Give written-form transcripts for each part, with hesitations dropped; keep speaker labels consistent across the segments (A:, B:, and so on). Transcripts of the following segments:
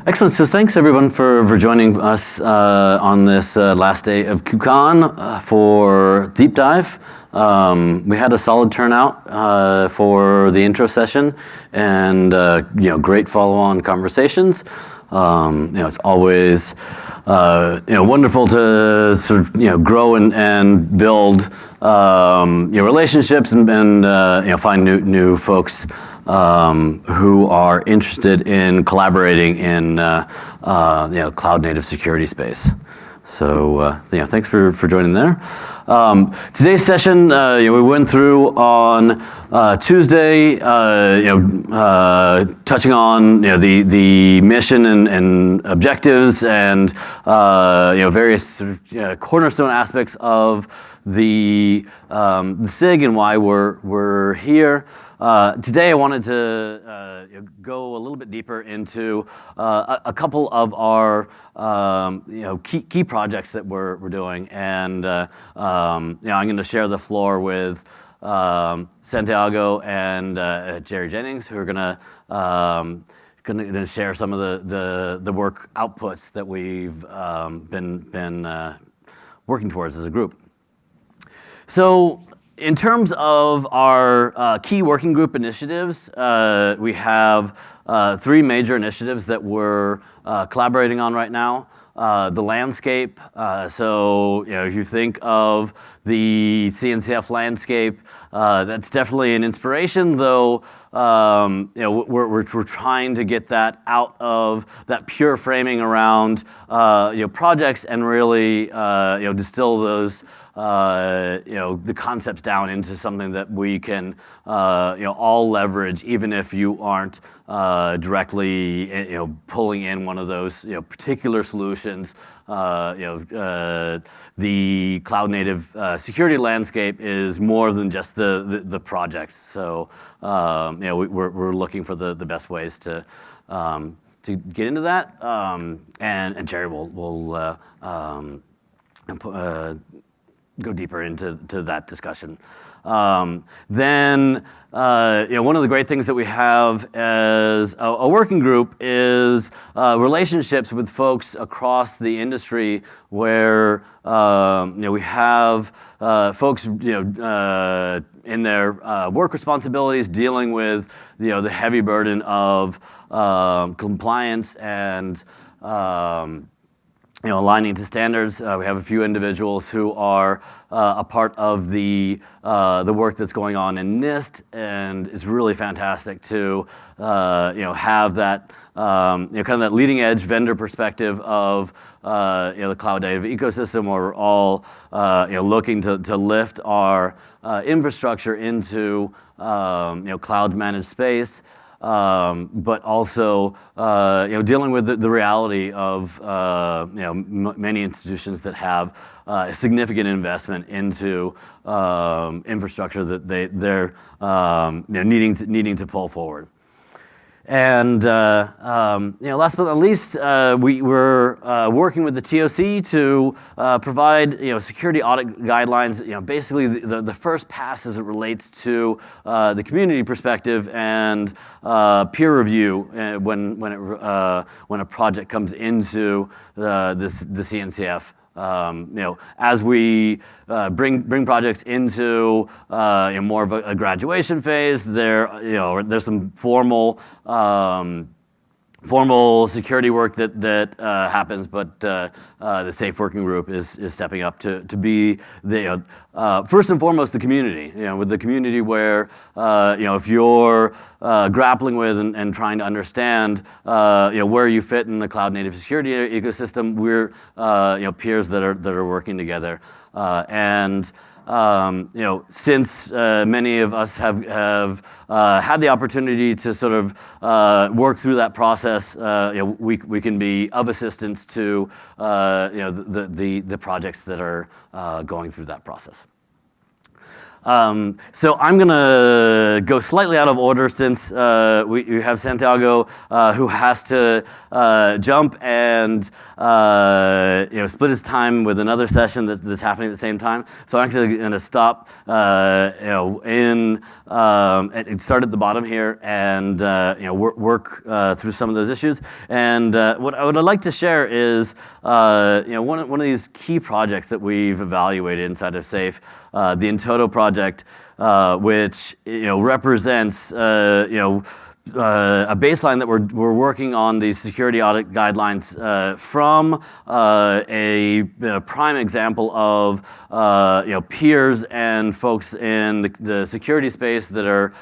A: Excellent. So thanks everyone for joining us on this last day of KubeCon for Deep Dive. We had a solid turnout for the intro session, and great follow-on conversations. It's always wonderful to sort of grow and build relationships and find new folks who are interested in collaborating in cloud native security space. So thanks for joining there. Today's session we went through on Tuesday, touching on the mission and objectives and various sort of cornerstone aspects of the SIG and why we're here. Today I wanted to go a little bit deeper into a couple of our key projects that we're doing, and I'm going to share the floor with Santiago and Jerry Jennings, who are going to share some of the work outputs that we've been working towards as a group. So, in terms of our key working group initiatives, we have three major initiatives that we're collaborating on right now. The landscape, so if you think of the CNCF landscape, that's definitely an inspiration, though we're trying to get that out of that pure framing around projects and really distill those the concepts down into something that we can all leverage, even if you aren't directly pulling in one of those particular solutions. The cloud native security landscape is more than just the projects. So we're looking for the best ways to get into that, and Jerry will go deeper into that discussion. Then one of the great things that we have as a working group is relationships with folks across the industry, where we have folks in their work responsibilities dealing with the heavy burden of compliance and aligning to standards. We have a few individuals who are a part of the work that's going on in NIST, and it's really fantastic to have that kind of that leading edge vendor perspective of the cloud native ecosystem, where we're all looking to lift our infrastructure into cloud managed space. But also dealing with the reality of many institutions that have significant investment into infrastructure that they're needing to pull forward. And last but not least, we were working with the TOC to provide security audit guidelines. Basically the first pass as it relates to the community perspective and peer review when a project comes into the CNCF. As we bring projects into more of a graduation phase, there's some formal security work that happens, but the Safe Working Group is stepping up to be the first and foremost the community. With the community where if you're grappling with and trying to understand where you fit in the cloud native security ecosystem, we're peers that are working together, and since many of us have had the opportunity to sort of work through that process, we can be of assistance to the projects that are going through that process. So I'm going to go slightly out of order since we have Santiago who has to jump and split his time with another session that's happening at the same time. So I'm actually going to stop and start at the bottom here and work through some of those issues. And what I'd like to share is one of these key projects that we've evaluated inside of SAFe, the Intoto project, which represents a baseline that we're working on these security audit guidelines from a prime example of peers and folks in the security space that are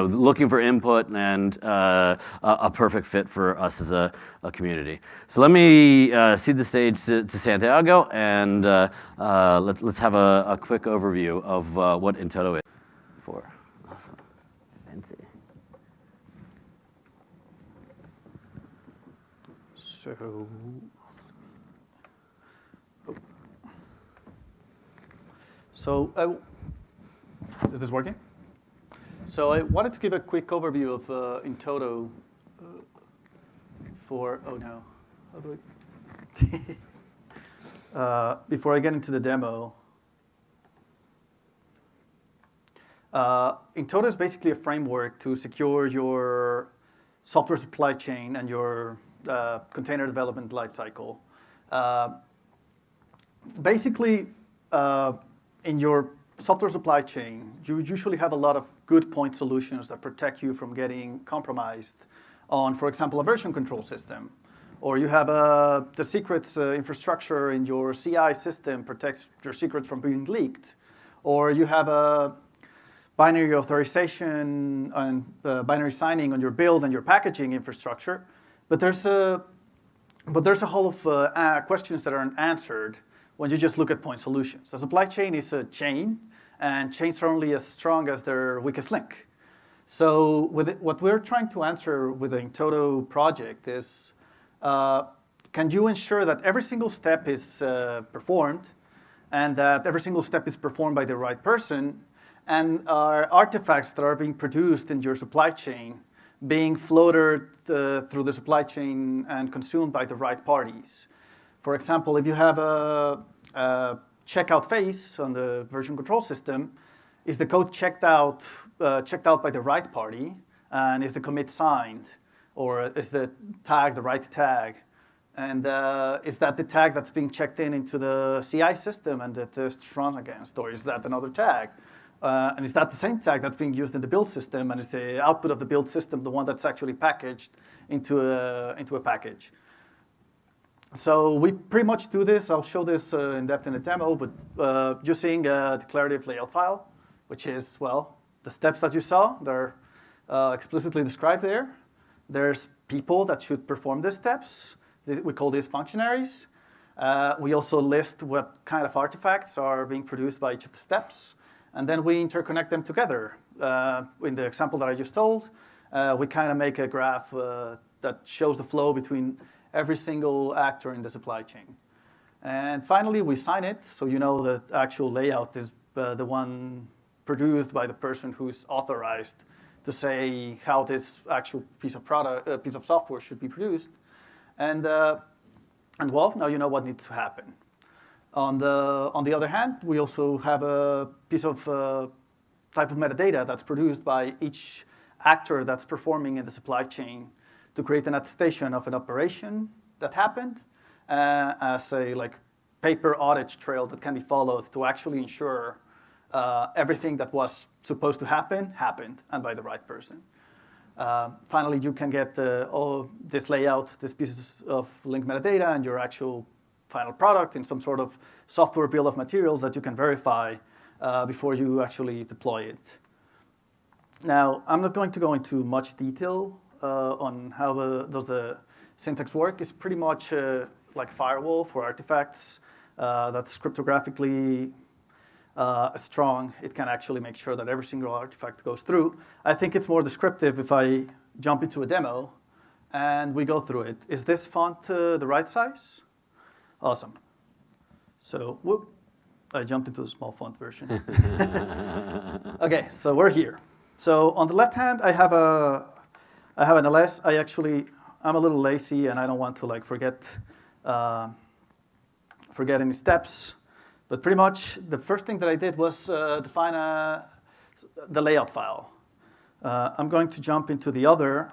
A: looking for input and a perfect fit for us as a community. So let me cede the stage to Santiago, and let's have a quick overview of what Intoto is for. Awesome. Fancy.
B: Is this working? So I wanted to give a quick overview of Intoto before I get into the demo. Intoto is basically a framework to secure your software supply chain and your container development lifecycle. Basically, in your software supply chain, you usually have a lot of good point solutions that protect you from getting compromised on, for example, a version control system. Or you have the secrets infrastructure in your CI system protects your secrets from being leaked. Or you have a binary authorization and binary signing on your build and your packaging infrastructure. But there's a whole of questions that aren't answered when you just look at point solutions. The supply chain is a chain, and chains are only as strong as their weakest link. So what we're trying to answer with the Intoto project is, can you ensure that every single step is performed, and that every single step is performed by the right person, and are artifacts that are being produced in your supply chain being floated through the supply chain and consumed by the right parties. For example, if you have a checkout phase on the version control system, is the code checked out by the right party, and is the commit signed, or is the tag the right tag? And is that the tag that's being checked into the CI system and that it's run against, or is that another tag? And is that the same tag that's being used in the build system, and is the output of the build system the one that's actually packaged into a package? So we pretty much do this. I'll show this in depth in a demo, but using a declarative layout file, which is, well, the steps that you saw, they're explicitly described there. There's people that should perform these steps. We call these functionaries. We also list what kind of artifacts are being produced by each of the steps. And then we interconnect them together. In the example that I just told, we kind of make a graph that shows the flow between every single actor in the supply chain. And finally, we sign it, so you know the actual layout is the one produced by the person who's authorized to say how this actual piece of software should be produced. And well, now you know what needs to happen. On the other hand, we also have a piece of type of metadata that's produced by each actor that's performing in the supply chain to create an attestation of an operation that happened as a paper audit trail that can be followed to actually ensure everything that was supposed to happen happened, and by the right person. Finally, you can get all this layout, this pieces of linked metadata, and your actual final product in some sort of software bill of materials that you can verify before you actually deploy it. Now, I'm not going to go into much detail on how does the syntax work. It's pretty much like firewall for artifacts that's cryptographically strong. It can actually make sure that every single artifact goes through. I think it's more descriptive if I jump into a demo and we go through it. Is this font the right size? Awesome. So, whoop. I jumped into the small font version. Okay, so we're here. So on the left hand, I have an LS. I'm a little lazy and I don't want to like forget any steps. But pretty much the first thing that I did was define the layout file. I'm going to jump into the other.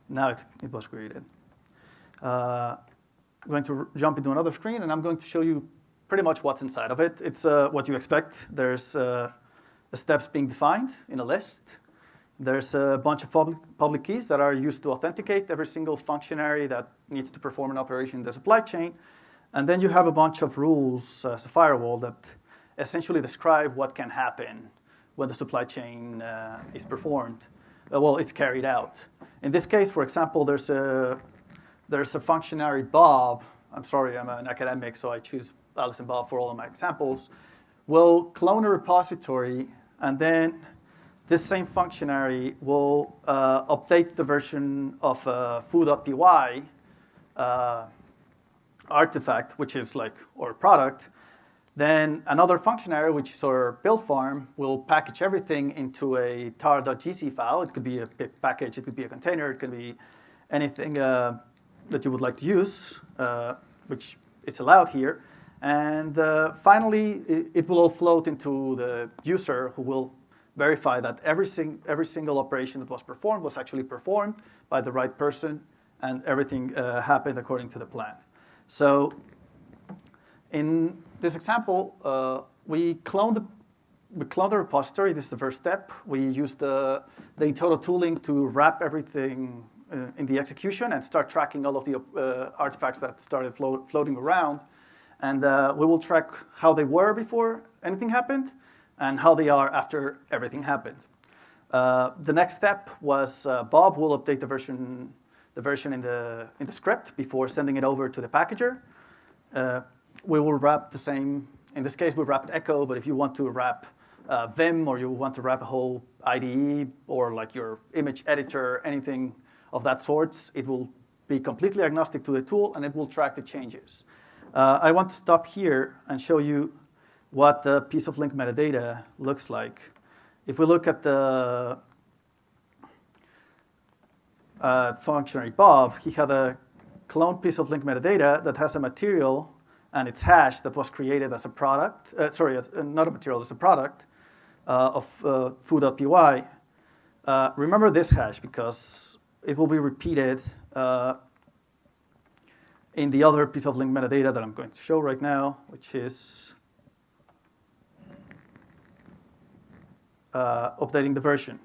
B: Now it was created. I'm going to jump into another screen, and I'm going to show you pretty much what's inside of it. It's what you expect. There's the steps being defined in a list. There's a bunch of public keys that are used to authenticate every single functionary that needs to perform an operation in the supply chain. And then you have a bunch of rules as a firewall that essentially describe what can happen when the supply chain is performed. It's carried out. In this case, for example, there's a functionary Bob. I'm sorry, I'm an academic, so I choose Alice and Bob for all of my examples. We'll clone a repository, and then this same functionary will update the version of foo.py artifact, which is like our product. Then another functionary, which is our build farm, will package everything into a tar.gc file. It could be a pip package, it could be a container, it could be anything that you would like to use, which is allowed here. And finally, it will all float into the user, who will verify that every single operation that was performed was actually performed by the right person, and everything happened according to the plan. So in this example, we cloned the repository. This is the first step. We used the in-total tooling to wrap everything in the execution and start tracking all of the artifacts that started floating around. And we will track how they were before anything happened and how they are after everything happened. The next step was Bob will update the version in the script before sending it over to the packager. We will wrap the same. In this case, we wrapped Echo, but if you want to wrap Vim, or you want to wrap a whole IDE, or like your image editor, anything of that sort, it will be completely agnostic to the tool, and it will track the changes. I want to stop here and show you what the piece of link metadata looks like. If we look at the functionary Bob, he had a cloned piece of link metadata that has a material and its hash that was created as a product, not a material, as a product of foo.py. Remember this hash because it will be repeated in the other piece of link metadata that I'm going to show right now, which is updating the version.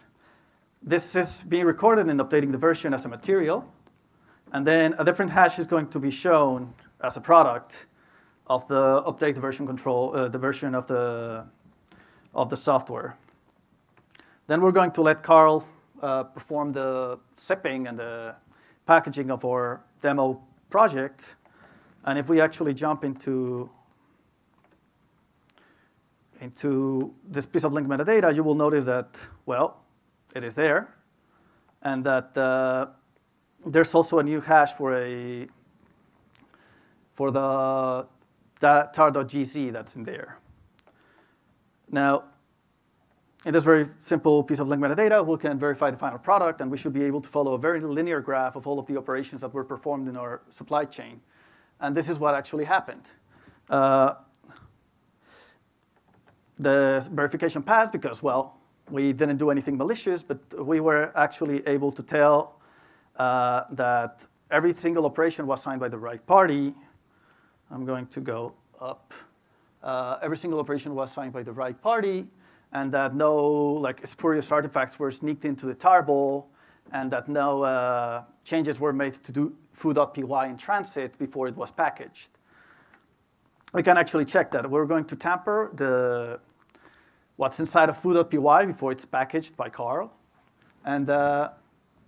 B: This is being recorded in updating the version as a material, and then a different hash is going to be shown as a product of the update version control, the version of the software. Then we're going to let Carl perform the zipping and the packaging of our demo project. And if we actually jump into this piece of link metadata, you will notice that, well, it is there, and that there's also a new hash for the tar.gc that's in there. Now, in this very simple piece of link metadata, we can verify the final product, and we should be able to follow a very linear graph of all of the operations that were performed in our supply chain. And this is what actually happened. The verification passed because, well, we didn't do anything malicious, but we were actually able to tell that every single operation was signed by the right party. I'm going to go up. Every single operation was signed by the right party, and that no spurious artifacts were sneaked into the tarball, and that no changes were made to do foo.py in transit before it was packaged. We can actually check that. We're going to tamper what's inside of foo.py before it's packaged by Carl, and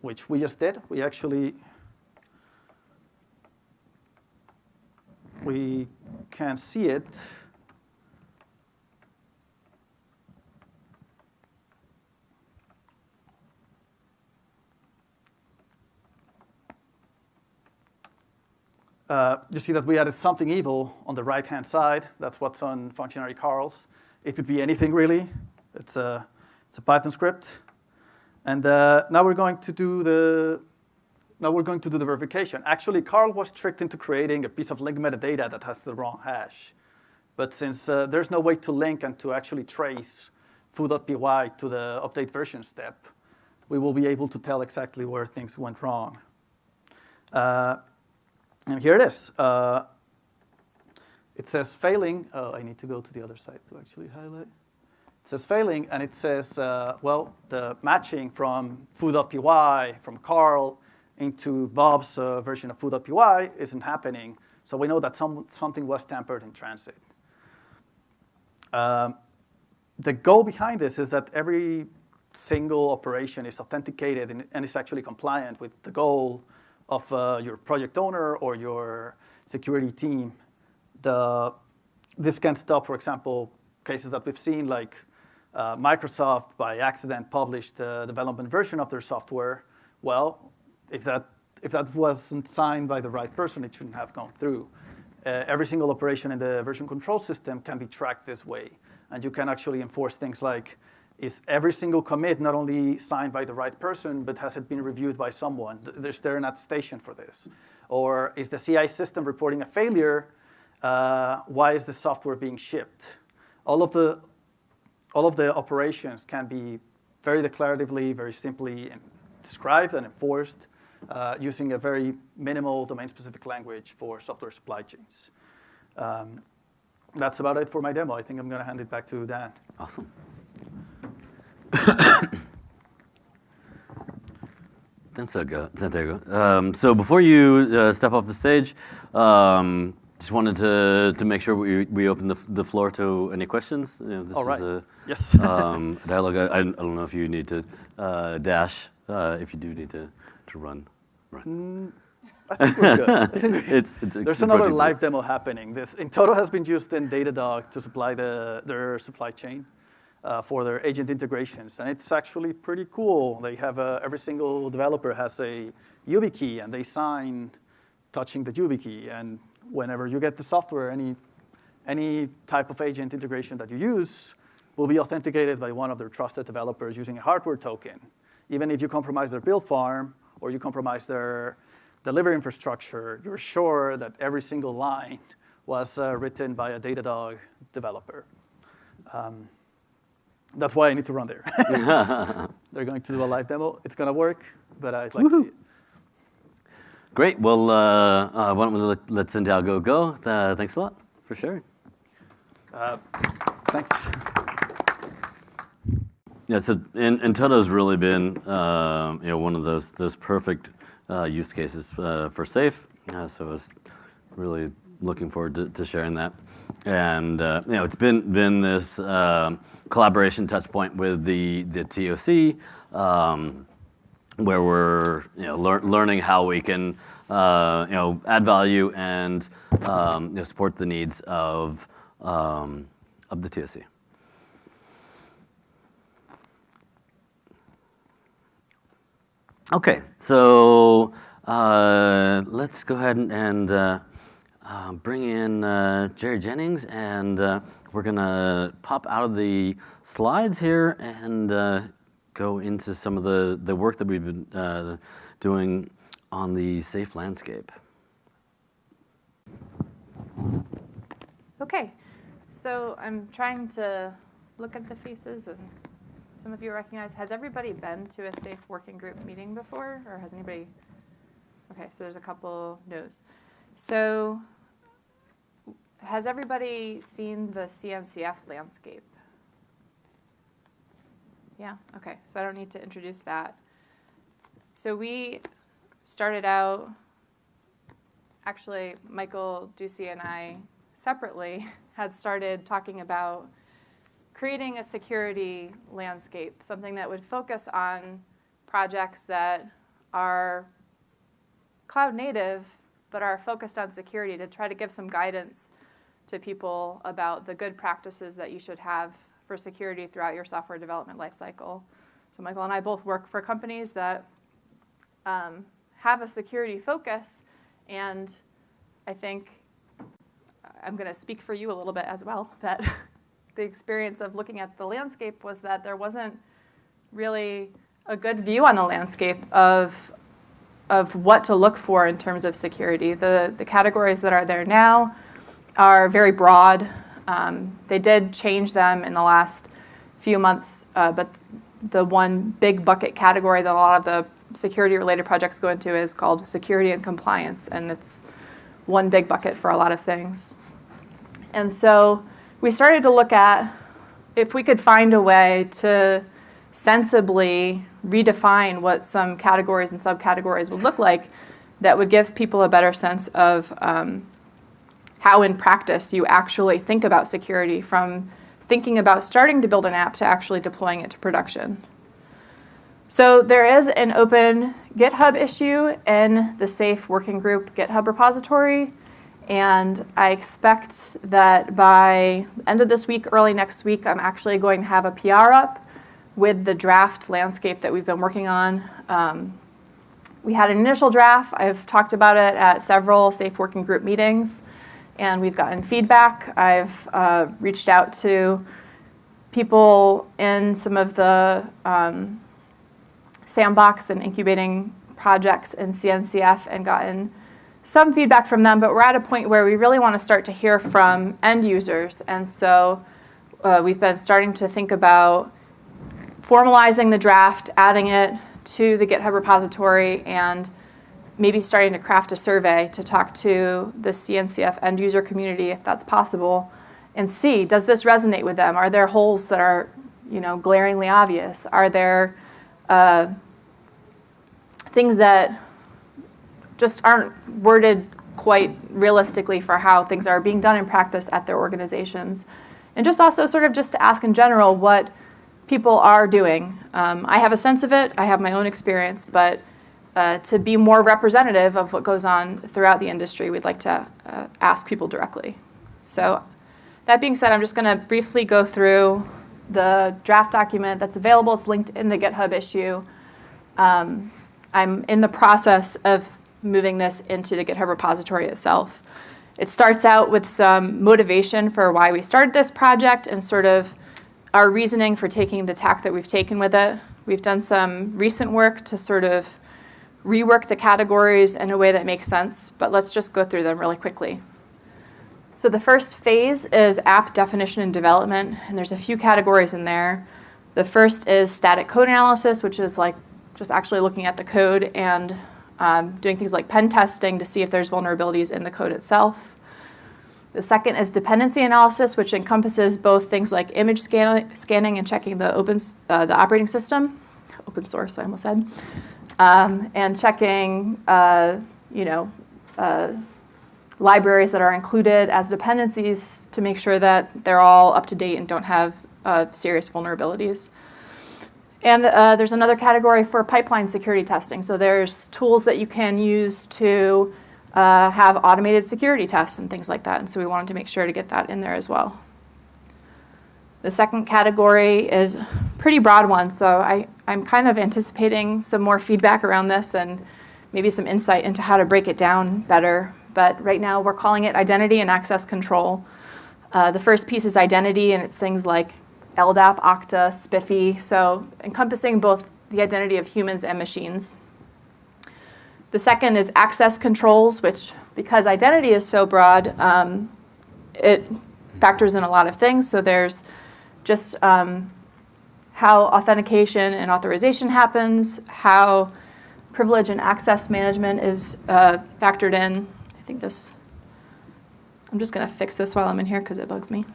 B: which we just did. We can see it. you see that we added something evil on the right-hand side. That's what's on functionary Carl's. It could be anything, really. It's a Python script. And now we're going to do the verification. Actually, Carl was tricked into creating a piece of link metadata that has the wrong hash. But since there's no way to link and to actually trace foo.py to the update version step, we will be able to tell exactly where things went wrong. And here it is. It says failing. Oh, I need to go to the other side to actually highlight. It says failing, and it says, well, the matching from foo.py, from Carl, into Bob's version of foo.py isn't happening. So we know that something was tampered in transit. The goal behind this is that every single operation is authenticated and is actually compliant with the goal of your project owner or your security team. This can stop, for example, cases that we've seen, like Microsoft by accident published the development version of their software. Well, if that wasn't signed by the right person, it shouldn't have gone through. Every single operation in the version control system can be tracked this way. And you can actually enforce things like, is every single commit not only signed by the right person, but has it been reviewed by someone? Is there an attestation for this? Or is the CI system reporting a failure? Why is the software being shipped? All of the operations can be very declaratively, very simply described and enforced using a very minimal domain-specific language for software supply chains. That's about it for my demo. I think I'm going to hand it back to Dan.
A: Awesome. Thanks, Santiago. So before you step off the stage, just wanted to make sure we open the floor to any questions. This
B: All right.
A: is
B: yes.
A: Dialogue. I don't know if you need to dash. If you do need to run.
B: I think we're good. There's another live demo happening. This in total has been used in Datadog to supply their supply chain for their agent integrations, and it's actually pretty cool. They have every single developer has a YubiKey, and they sign touching the YubiKey. And whenever you get the software, any type of agent integration that you use will be authenticated by one of their trusted developers using a hardware token. Even if you compromise their build farm or you compromise their delivery infrastructure, you're sure that every single line was written by a Datadog developer. That's why I need to run there. They're going to do a live demo. It's going to work, but I'd like to see it.
A: Great. Well, why don't we let Santiago go? Thanks a lot for sharing.
B: Thanks.
A: Yeah, so Intoto's really been one of those perfect use cases for SAFe. So I was really looking forward to sharing that. And it's been this collaboration touch point with the TOC, where we're learning how we can add value and support the needs of the TOC. Okay, so let's go ahead and bring in Jerry Jennings, and we're gonna pop out of the slides here and go into some of the work that we've been doing on the SAFe landscape.
C: Okay, so I'm trying to look at the faces, and some of you recognize. Has everybody been to a SAFe working group meeting before, or has anybody? Okay, so there's a couple no's. So has everybody seen the CNCF landscape? Yeah, okay, so I don't need to introduce that. So we started out, actually, Michael Ducey and I separately had started talking about creating a security landscape, something that would focus on projects that are cloud native, but are focused on security, to try to give some guidance to people about the good practices that you should have for security throughout your software development lifecycle. So Michael and I both work for companies that have a security focus, and I think I'm going to speak for you a little bit as well, that the experience of looking at the landscape was that there wasn't really a good view on the landscape of what to look for in terms of security. The categories that are there now are very broad. They did change them in the last few months, but the one big bucket category that a lot of the security-related projects go into is called security and compliance, and it's one big bucket for a lot of things. And so we started to look at if we could find a way to sensibly redefine what some categories and subcategories would look like that would give people a better sense of how in practice you actually think about security, from thinking about starting to build an app to actually deploying it to production. So there is an open GitHub issue in the SAFE Working Group GitHub repository, and I expect that by the end of this week, early next week, I'm actually going to have a PR up with the draft landscape that we've been working on. We had an initial draft. I've talked about it at several SAFE Working Group meetings, and we've gotten feedback. I've reached out to people in some of the sandbox and incubating projects in CNCF and gotten some feedback from them, but we're at a point where we really want to start to hear from end users. And so we've been starting to think about formalizing the draft, adding it to the GitHub repository, and maybe starting to craft a survey to talk to the CNCF end user community, if that's possible, and see, does this resonate with them? Are there holes that are, glaringly obvious? Are there things that just aren't worded quite realistically for how things are being done in practice at their organizations? And just also sort of just to ask in general what people are doing. I have a sense of it. I have my own experience, but to be more representative of what goes on throughout the industry, we'd like to ask people directly. So that being said, I'm just going to briefly go through the draft document that's available. It's linked in the GitHub issue. I'm in the process of moving this into the GitHub repository itself. It starts out with some motivation for why we started this project and sort of our reasoning for taking the tack that we've taken with it. We've done some recent work to sort of rework the categories in a way that makes sense, but let's just go through them really quickly. So the first phase is app definition and development, and there's a few categories in there. The first is static code analysis, which is like just actually looking at the code and doing things like pen testing to see if there's vulnerabilities in the code itself. The second is dependency analysis, which encompasses both things like image scanning and checking the operating system, open source, I almost said, and checking libraries that are included as dependencies to make sure that they're all up to date and don't have serious vulnerabilities. And there's another category for pipeline security testing. So there's tools that you can use to have automated security tests and things like that. And so we wanted to make sure to get that in there as well. The second category is a pretty broad one. So I'm kind of anticipating some more feedback around this and maybe some insight into how to break it down better. But right now we're calling it identity and access control. The first piece is identity, and it's things like LDAP, Okta, SPIFFE, so encompassing both the identity of humans and machines. The second is access controls, which, because identity is so broad, it factors in a lot of things. So there's just how authentication and authorization happens, how privilege and access management is factored in. I think this, I'm just going to fix this while I'm in here because it bugs me.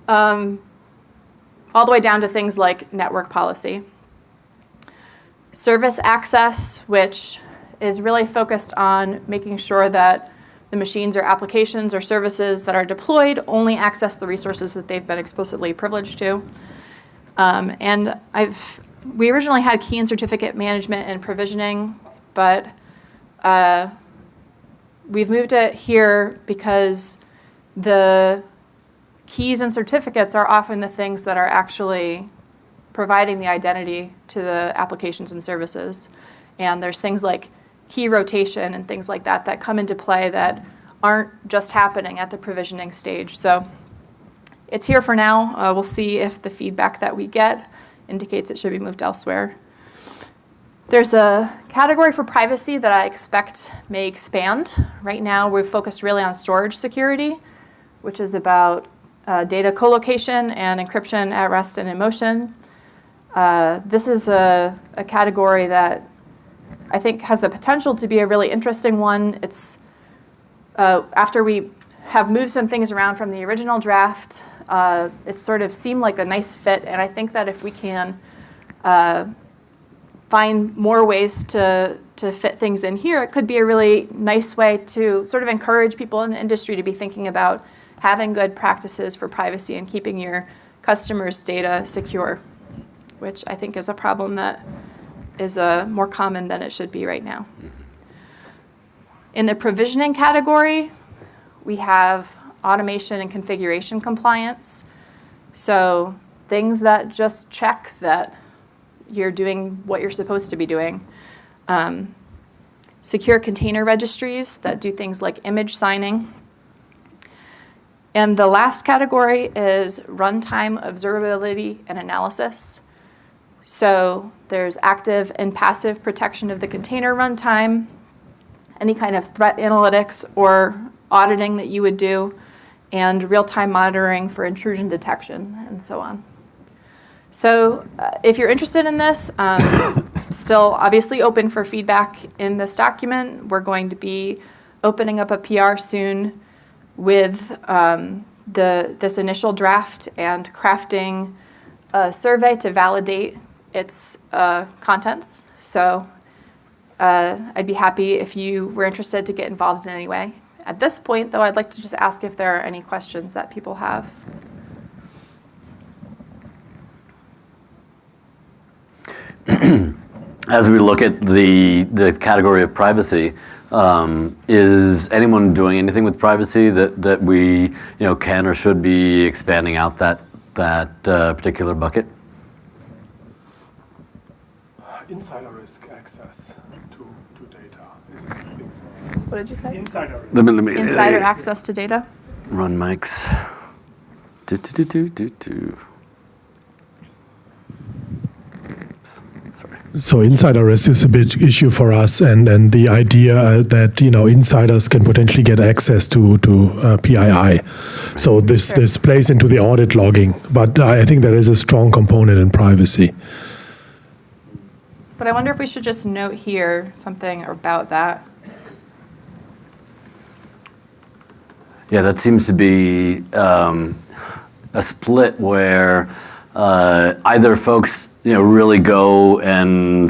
C: All the way down to things like network policy. Service access, which is really focused on making sure that the machines or applications or services that are deployed only access the resources that they've been explicitly privileged to. And we originally had key and certificate management and provisioning, but we've moved it here because the keys and certificates are often the things that are actually providing the identity to the applications and services. And there's things like key rotation and things like that that come into play that aren't just happening at the provisioning stage. So it's here for now. We'll see if the feedback that we get indicates it should be moved elsewhere. There's a category for privacy that I expect may expand. Right now, we're focused really on storage security, which is about data co-location and encryption at rest and in motion. This is a category that I think has the potential to be a really interesting one. It's after we have moved some things around from the original draft, it sort of seemed like a nice fit, and I think that if we can find more ways to fit things in here, it could be a really nice way to sort of encourage people in the industry to be thinking about having good practices for privacy and keeping your customers' data secure, which I think is a problem that is more common than it should be right now. In the provisioning category, we have automation and configuration compliance. So things that just check that you're doing what you're supposed to be doing. Secure container registries that do things like image signing. And the last category is runtime observability and analysis. So there's active and passive protection of the container runtime, any kind of threat analytics or auditing that you would do, and real-time monitoring for intrusion detection, and so on. So if you're interested in this, still obviously open for feedback in this document. We're going to be opening up a PR soon with this initial draft and crafting a survey to validate its contents. So I'd be happy if you were interested to get involved in any way. At this point, though, I'd like to just ask if there are any questions that people have.
A: As we look at the category of privacy, is anyone doing anything with privacy that we can or should be expanding out that particular bucket?
D: Insider risk access to data is a big thing for us.
C: What did you say?
D: Insider risk.
C: Insider access to data?
A: Run mics.
D: So insider risk is a big issue for us, and the idea that insiders can potentially get access to PII. So this plays into the audit logging, but I think there is a strong component in privacy.
C: But I wonder if we should just note here something about that.
A: Yeah, that seems to be a split where either folks really go and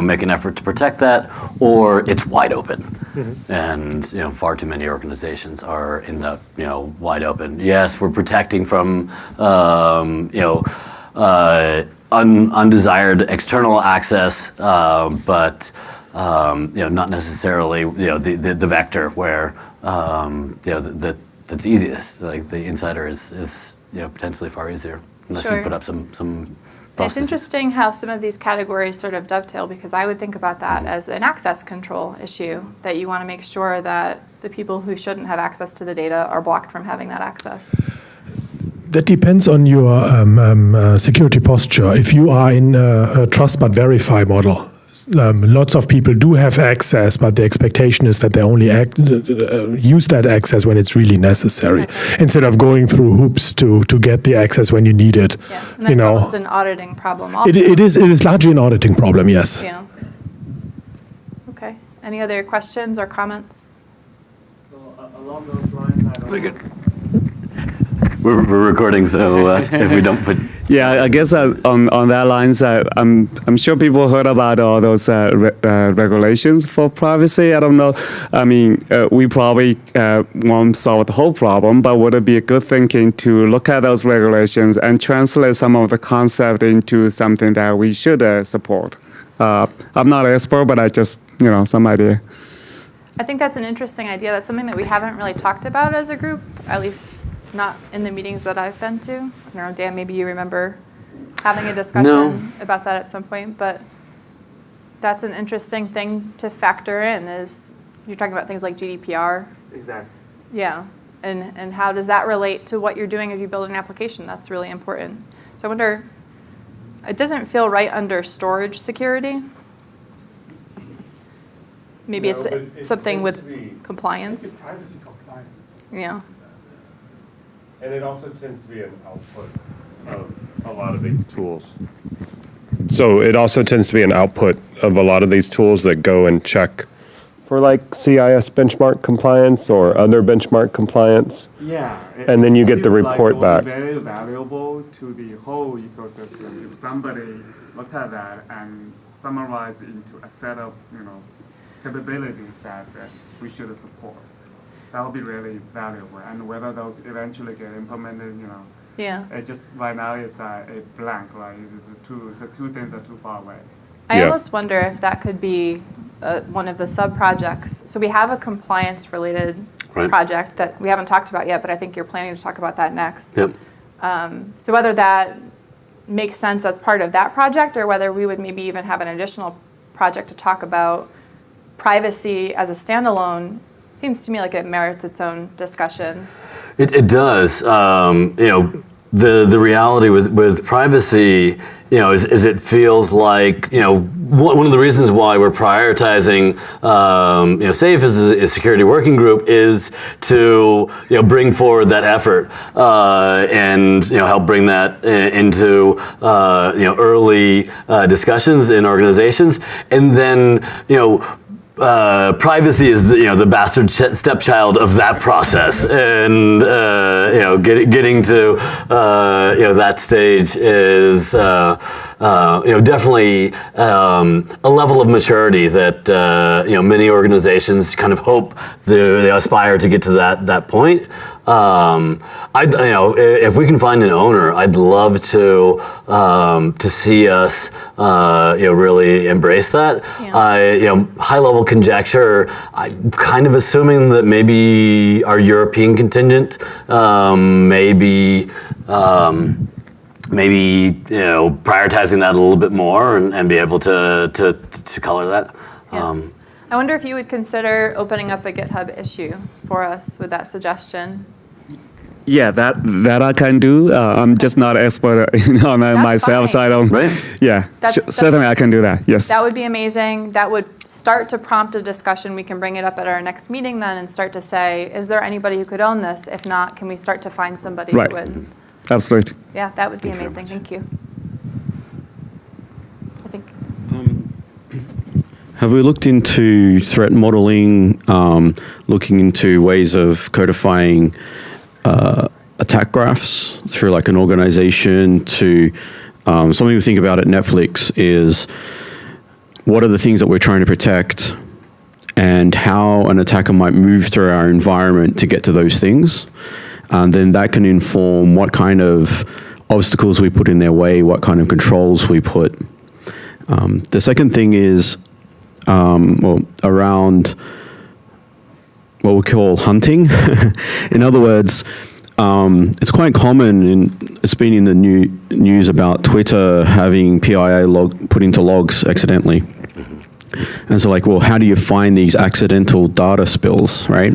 A: make an effort to protect that, or it's wide open. Mm-hmm. And far too many organizations are in the wide open. Yes, we're protecting from undesired external access, but not necessarily the vector where that's easiest. Like the insider is potentially far easier unless you put up some processes. It's
C: interesting how some of these categories sort of dovetail, because I would think about that as an access control issue, that you want to make sure that the people who shouldn't have access to the data are blocked from having that access.
D: That depends on your security posture. If you are in a trust but verify model, lots of people do have access, but the expectation is that they only use that access when it's really necessary, okay, instead of going through hoops to get the access when you need it.
C: Yeah, and that's almost an auditing problem also.
D: It is largely an auditing problem, yes.
C: Yeah. Okay. Any other questions or comments?
E: So along those lines, I don't know.
A: We're recording, so if we don't put...
E: Yeah, I guess on that lines, I'm sure people heard about all those regulations for privacy. I don't know. I mean, we probably won't solve the whole problem, but would it be a good thinking to look at those regulations and translate some of the concept into something that we should support? I'm not an expert, but I just, some idea.
C: I think that's an interesting idea. That's something that we haven't really talked about as a group, at least not in the meetings that I've been to. I don't know, Dan, maybe you remember having a discussion about that at some point, but that's an interesting thing to factor in is you're talking about things like GDPR.
E: Exactly.
C: Yeah, and how does that relate to what you're doing as you build an application? That's really important. So I wonder, it doesn't feel right under storage security. Maybe
F: No,
C: it's
F: but it
C: something
F: tends
C: with
F: to be-
C: compliance.
F: It's privacy compliance.
C: Yeah.
F: And it also tends to be an output of a lot of these tools. So it also tends to be an output of a lot of these tools that go and check for like CIS benchmark compliance or other benchmark compliance.
E: Yeah.
F: And then you get the report back.
E: Very valuable to the whole ecosystem. If somebody look at that and summarize it into a set of capabilities that we should support, that would be really valuable. And whether those eventually get implemented,
C: Yeah.
E: it just right now is a blank, right? It is the two things are too far away.
C: I
F: Yeah.
C: almost wonder if that could be one of the sub-projects. So we have a compliance-related
A: Right.
C: project that we haven't talked about yet, but I think you're planning to talk about that next.
A: Yep.
C: So whether that makes sense as part of that project or whether we would maybe even have an additional project to talk about privacy as a standalone seems to me like it merits its own discussion.
A: It does. The reality with privacy, is it feels like, one of the reasons why we're prioritizing, SAFE as a security working group is to, bring forward that effort and, help bring that into, early discussions in organizations. And then, privacy is the bastard stepchild of that process, and getting to that stage is definitely a level of maturity that many organizations kind of hope they aspire to get to that point. If we can find an owner, I'd love to see us really embrace that.
C: Yeah.
A: High level conjecture, I'm kind of assuming that maybe our European contingent, maybe prioritizing that a little bit more and be able to color that.
C: Yes. I wonder if you would consider opening up a GitHub issue for us with that suggestion.
E: Yeah, that I can do. I'm just not expert on that myself, so I don't.
A: Right?
E: Yeah, certainly I can do that. Yes.
C: That would be amazing. That would start to prompt a discussion. We can bring it up at our next meeting then and start to say, is there anybody who could own this? If not, can we start to find somebody
E: Right.
C: who would?
E: Absolutely.
C: Yeah, that would be amazing. Thank you. I think.
G: Have we looked into threat modeling, looking into ways of codifying attack graphs through like an organization to something we think about at Netflix is what are the things that we're trying to protect and how an attacker might move through our environment to get to those things. And then that can inform what kind of obstacles we put in their way, what kind of controls we put. The second thing is around what we call hunting. In other words, it's quite common, it's been in the news about Twitter having PIA put into logs accidentally. And so like, well, how do you find these accidental data spills, right?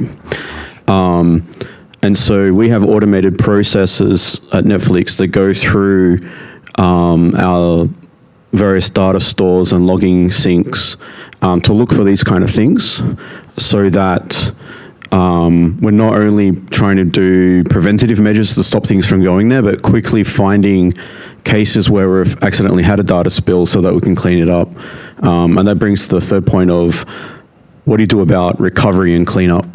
G: And so we have automated processes at Netflix that go through our various data stores and logging syncs to look for these kind of things so that we're not only trying to do preventative measures to stop things from going there, but quickly finding cases where we've accidentally had a data spill so that we can clean it up. And that brings to the third point of what do you do about recovery and cleanup?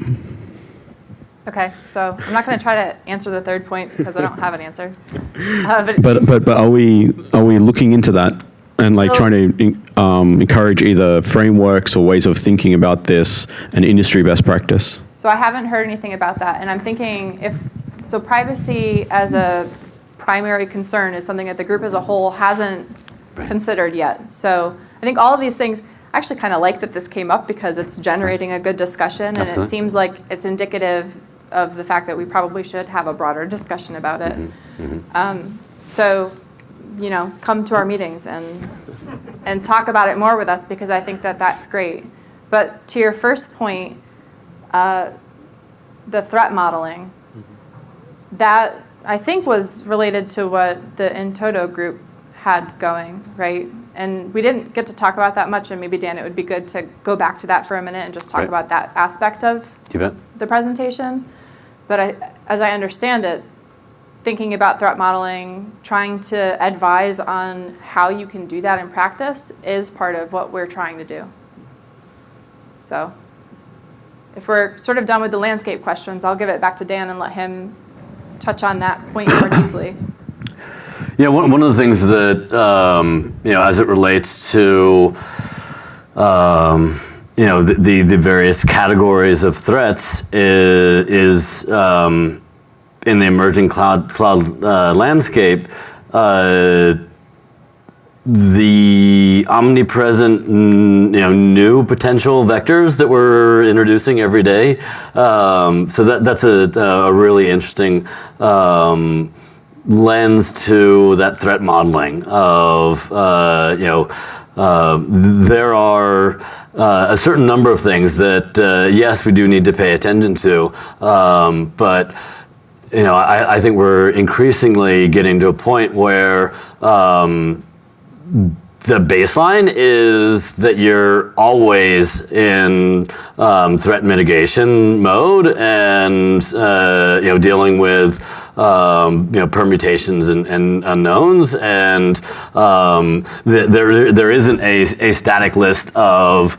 C: Okay, so I'm not going to try to answer the third point because I don't have an answer.
G: But are we looking into that and like trying to encourage either frameworks or ways of thinking about this and industry best practice?
C: So I haven't heard anything about that, and I'm thinking so privacy as a primary concern is something that the group as a whole hasn't considered yet. So I think all of these things, I actually kind of like that this came up because it's generating a good discussion, and
A: Absolutely.
C: it seems like it's indicative of the fact that we probably should have a broader discussion about it. So, come to our meetings and and talk about it more with us, because I think that that's great. But to your first point, the threat modeling, that I think was related to what the In Toto group had going, right? And we didn't get to talk about that much, and maybe, Dan, it would be good to go back to that for a minute and just talk
A: Right.
C: about that aspect of the presentation. But as I understand it, thinking about threat modeling, trying to advise on how you can do that in practice is part of what we're trying to do. So if we're sort of done with the landscape questions, I'll give it back to Dan and let him touch on that point more deeply.
A: Yeah, one of the things that, as it relates to, the various categories of threats is in the emerging cloud landscape, the omnipresent, new potential vectors that we're introducing every day. So that's a really interesting lens to that threat modeling of, there are a certain number of things that, yes, we do need to pay attention to, but I think we're increasingly getting to a point where the baseline is that you're always in threat mitigation mode and dealing with permutations and unknowns, and there isn't a static list of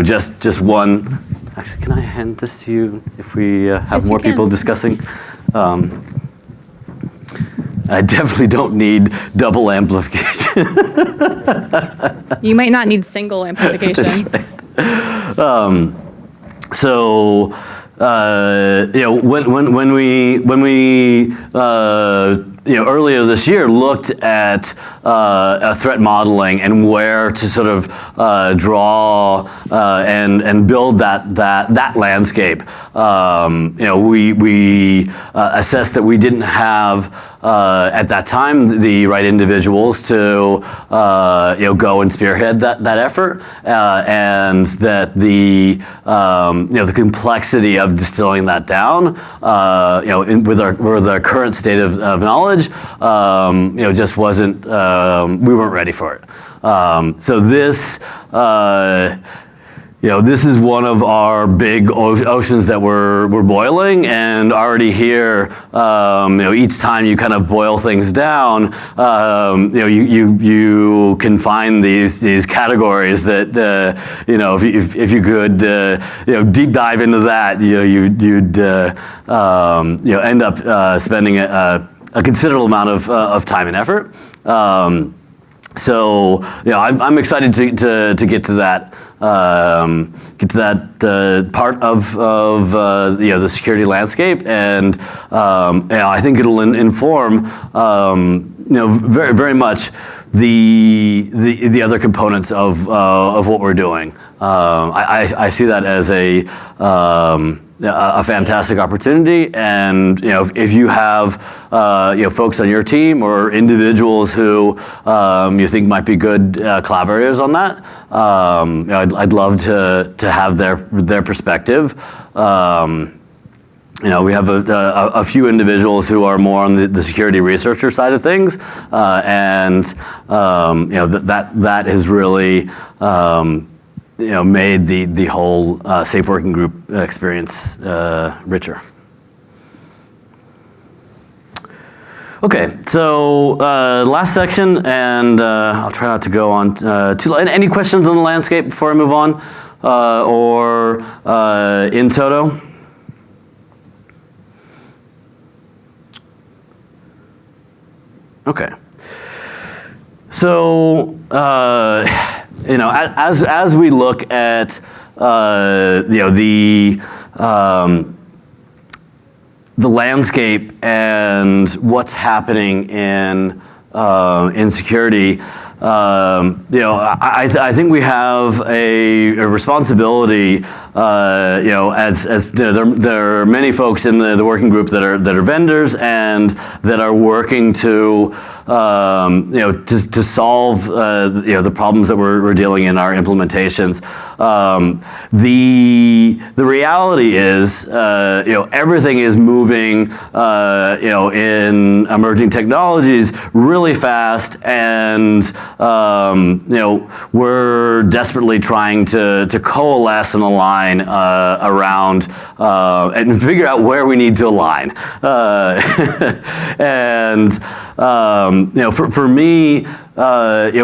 A: just one. Actually, can I hand this to you if we have
C: Yes,
A: more
C: you can.
A: people discussing? I definitely don't need double amplification.
C: You might not need single amplification.
A: So, when we earlier this year looked at threat modeling and where to sort of draw and build that landscape, we assessed that we didn't have at that time the right individuals to go and spearhead that effort, and that the complexity of distilling that down, with our current state of knowledge, just wasn't, we weren't ready for it. So this, this is one of our big oceans that we're boiling, and already here, each time you kind of boil things down, you can find these categories that, if you could, deep dive into that, you'd end up spending a considerable amount of time and effort. So I'm excited to get to that. Part of the security landscape, and I think it'll inform very very much the other components of what we're doing. I see that as a fantastic opportunity, and if you have folks on your team or individuals who you think might be good collaborators on that, I'd love to have their perspective. We have a few individuals who are more on the security researcher side of things, and that has really made the whole safe working group experience richer. Okay, so last section, and I'll try not to go on too long. Any questions on the landscape before I move on, or in toto? Okay. So, as we look at, the landscape and what's happening in security, I think we have a responsibility as there are many folks in the working group that are vendors and that are working to solve the problems that we're dealing in our implementations. The reality is everything is moving in emerging technologies really fast, and we're desperately trying to coalesce and align around and figure out where we need to align. And for me,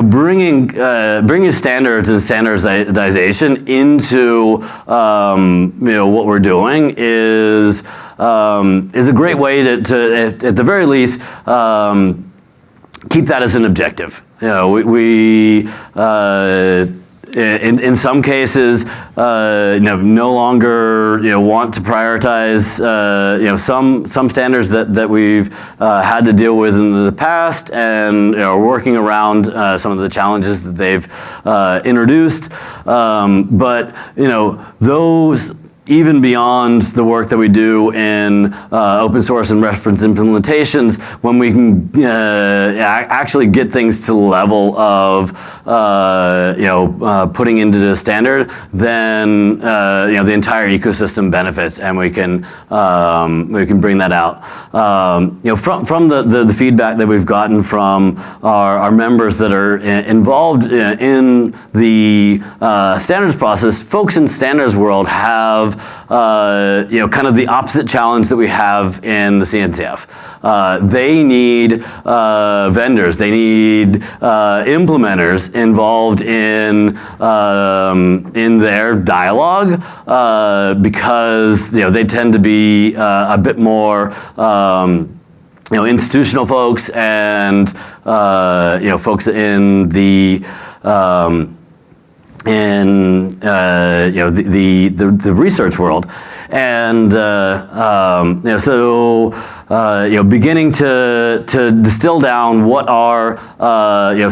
A: bringing standards and standardization into what we're doing is a great way to at the very least keep that as an objective. In some cases, no longer want to prioritize some standards that we've had to deal with in the past, and are working around some of the challenges that they've introduced. But those, even beyond the work that we do in open source and reference implementations, when we can actually get things to the level of putting into the standard, then the entire ecosystem benefits, and we can bring that out. From the feedback that we've gotten from our members that are involved in the standards process, folks in standards world have kind of the opposite challenge that we have in the CNCF. They need vendors, they need implementers involved in their dialogue, because they tend to be a bit more institutional folks, and folks in the the research world, and beginning to distill down what are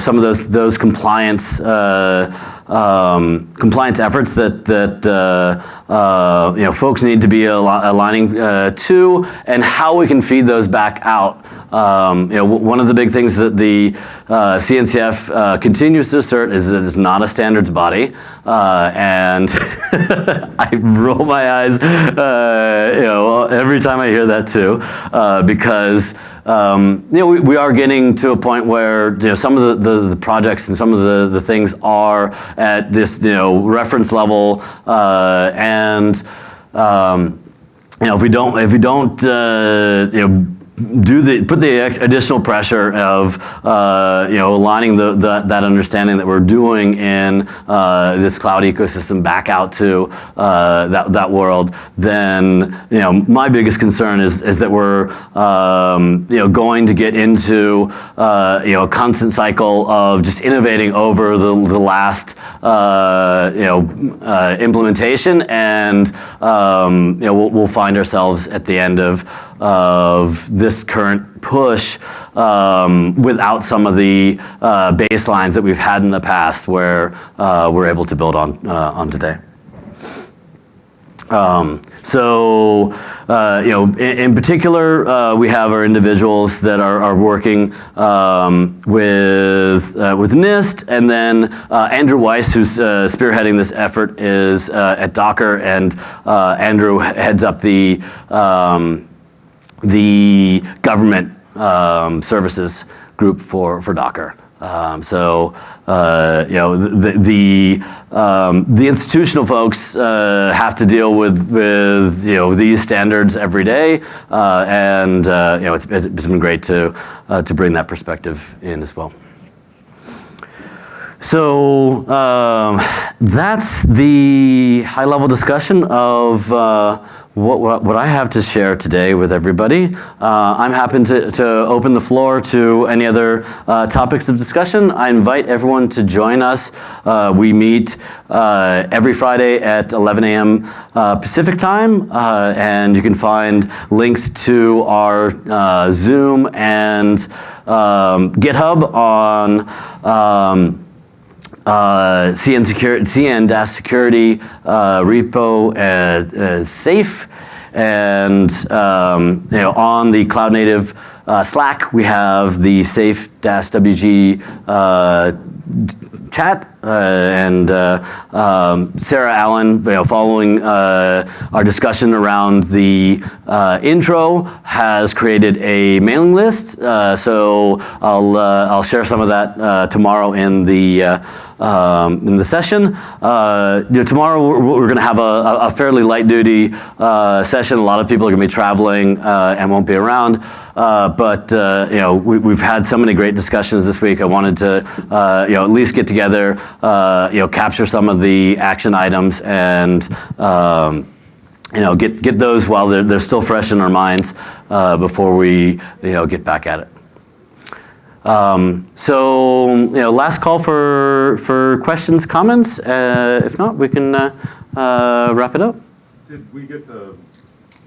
A: some of those compliance efforts that folks need to be aligning to, and how we can feed those back out. One of the big things that the CNCF continues to assert is that it's not a standards body, and I roll my eyes every time I hear that too, because we are getting to a point where some of the projects and some of the things are at this reference level, and if we don't put the additional pressure of aligning that understanding that we're doing in this cloud ecosystem back out to that world, then my biggest concern is that we're going to get into a constant cycle of just innovating over the last implementation, and we'll find ourselves at the end of this current push without some of the baselines that we've had in the past, where we're able to build on today. In particular, we have our individuals that are working with NIST, and then Andrew Weiss, who's spearheading this effort, is at Docker, and Andrew heads up the government services group for Docker. The institutional folks have to deal with these standards every day, and it's been great to bring that perspective in as well. So that's the high-level discussion of what I have to share today with everybody. I'm happy to open the floor to any other topics of discussion. I invite everyone to join us. We meet every Friday at 11 a.m. Pacific time, and you can find links to our Zoom and GitHub on CN-security repo as safe, and on the Cloud Native Slack, we have the safe-wg chat, and Sarah Allen, following our discussion around the intro, has created a mailing list. So I'll share some of that tomorrow in the session. Tomorrow we're going to have a fairly light duty session. A lot of people are going to be traveling and won't be around. But we've had so many great discussions this week. I wanted to at least get together, capture some of the action items, and get those while they're still fresh in our minds before we get back at it. So last call for questions, comments. If not, we can wrap it up.
F: Did we get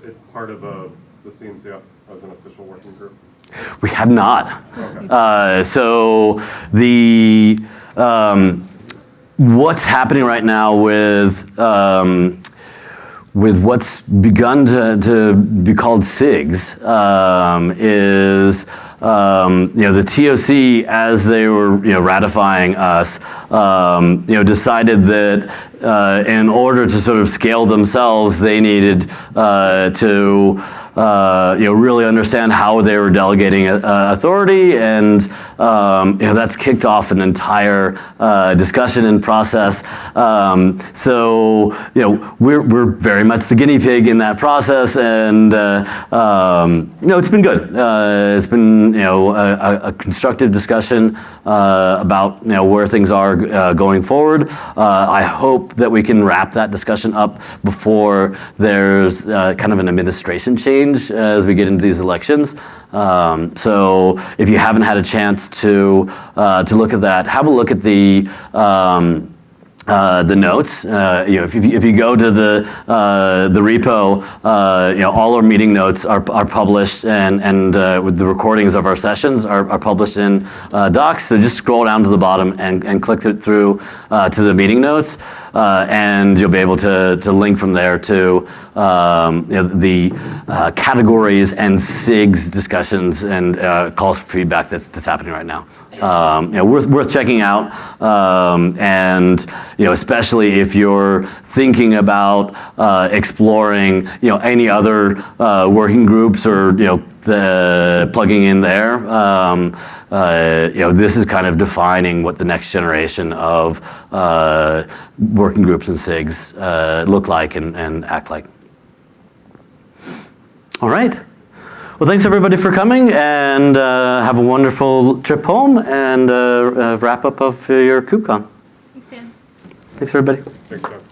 F: it part of the CNCF as an official working group?
A: We have not.
F: Okay.
A: So the what's happening right now with what's begun to be called SIGs is the TOC, as they were ratifying us, decided that in order to sort of scale themselves, they needed to really understand how they were delegating authority, and that's kicked off an entire discussion and process. So we're very much the guinea pig in that process, and it's been good. It's been a constructive discussion about where things are going forward. I hope that we can wrap that discussion up before there's kind of an administration change as we get into these elections. So if you haven't had a chance to look at that, have a look at the notes. If you go to the repo, all our meeting notes are published, and with the recordings of our sessions are published in docs. So just scroll down to the bottom and click it through to the meeting notes, and you'll be able to link from there to the categories and SIGs discussions and calls for feedback that's happening right now. Worth checking out, and especially if you're thinking about exploring any other working groups or plugging in there. This is kind of defining what the next generation of working groups and SIGs look like and act like. All right. Well, thanks everybody for coming, and have a wonderful trip home, and wrap up of your KubeCon.
C: Thanks, Dan.
A: Thanks everybody.
F: Thanks, Doug.